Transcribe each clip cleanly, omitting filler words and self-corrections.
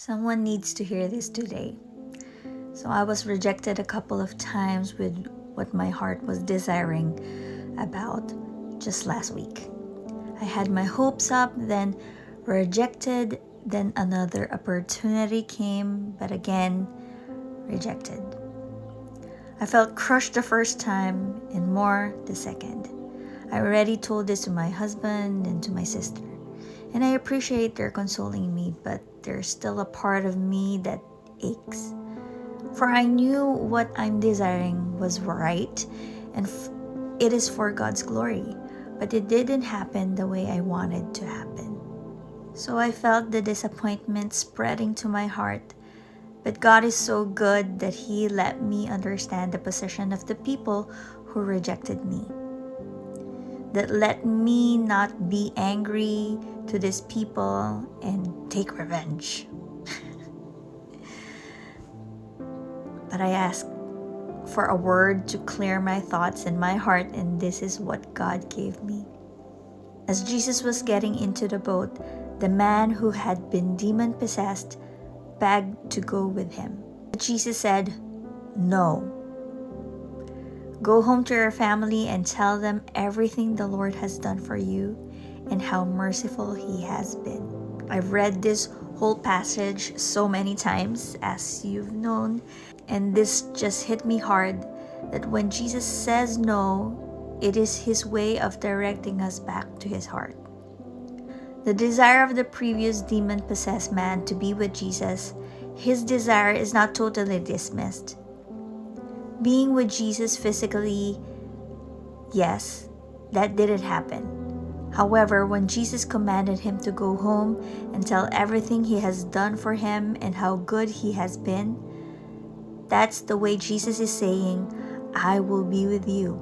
Someone needs to hear this today. So I was rejected a couple of times with what my heart was desiring about just last week. I had my hopes up, then rejected, then another opportunity came, but again, rejected. I felt crushed the first time and more the second. I already told this to my husband and to my sister, and I appreciate their consoling me, but there's still a part of me that aches. For I knew what I'm desiring was right, and it is for God's glory, but it didn't happen the way I wanted to happen. So I felt the disappointment spreading to my heart, but God is so good that He let me understand the position of the people who rejected me. That let me not be angry to these people and take revenge. But I asked for a word to clear my thoughts and my heart, and this is what God gave me. As Jesus was getting into the boat, the man who had been demon-possessed begged to go with him. But Jesus said, "No. Go home to your family and tell them everything the Lord has done for you and how merciful He has been." I've read this whole passage so many times, as you've known, and this just hit me hard that when Jesus says no, it is His way of directing us back to His heart. The desire of the previous demon-possessed man to be with Jesus, his desire is not totally dismissed. Being with Jesus physically, yes, that didn't happen. However, when Jesus commanded him to go home and tell everything He has done for him and how good He has been, that's the way Jesus is saying, "I will be with you,"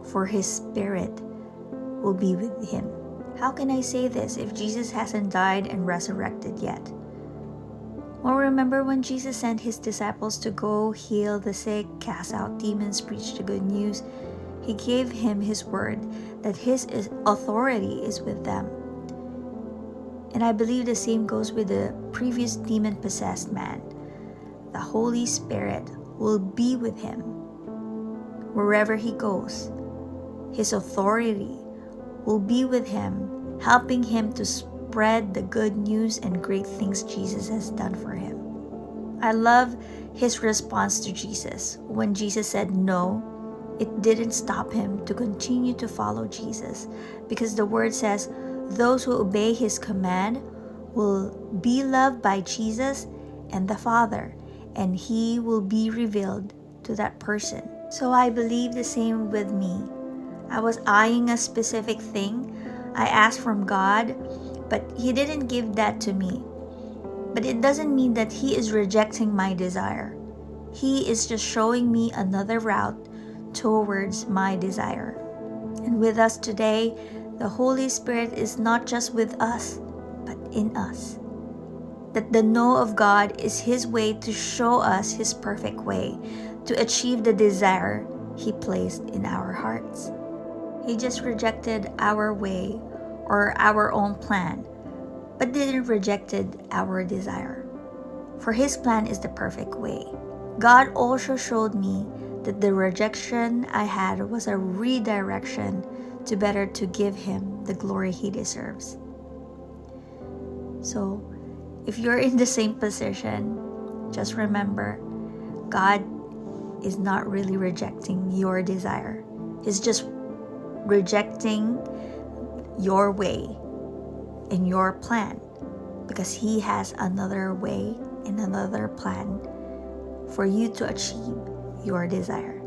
for His Spirit will be with him. How can I say this if Jesus hasn't died and resurrected yet? Well, remember when Jesus sent His disciples to go heal the sick, cast out demons, preach the good news? He gave him His word that His authority is with them. And I believe the same goes with the previous demon-possessed man. The Holy Spirit will be with him wherever he goes. His authority will be with him, helping him to spread the good news and great things Jesus has done for him. I love his response to Jesus. When Jesus said no, it didn't stop him to continue to follow Jesus, because the word says, those who obey His command will be loved by Jesus and the Father, and He will be revealed to that person. So I believe the same with me. I was eyeing a specific thing. I asked from God, but He didn't give that to me. But it doesn't mean that He is rejecting my desire. He is just showing me another route towards my desire. And with us today, the Holy Spirit is not just with us, but in us. That the no of God is His way to show us His perfect way to achieve the desire He placed in our hearts. He just rejected our way or our own plan, but didn't rejected our desire. For His plan is the perfect way. God also showed me that the rejection I had was a redirection to better to give Him the glory He deserves. So, if you're in the same position, just remember, God is not really rejecting your desire. He's just rejecting your way and your plan, because He has another way and another plan for you to achieve your desire.